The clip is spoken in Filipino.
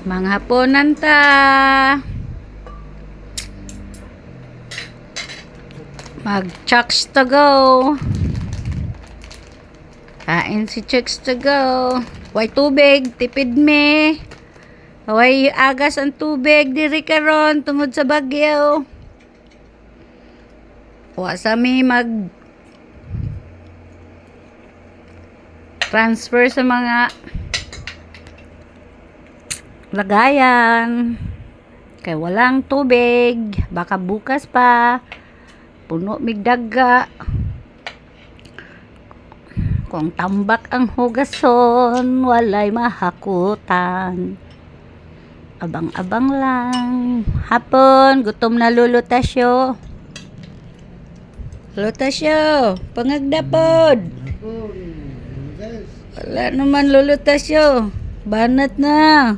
Manghaponan ta. Mag-chucks to go. Kain si Chucks to go. Way tubig, tipid me. Way agas ang tubig diri karon tungod sa bagyo. Wa sa mi mag transfer sa mga lagayan. Kay walang tubig, baka bukas pa puno mig daga. Kung tambak ang hugason, walay mahakutan. Abang-abang lang. Hapon, gutom na lulutasyo. Lutasyo, pangagdapod. Wala naman lulutasyo. Banat na.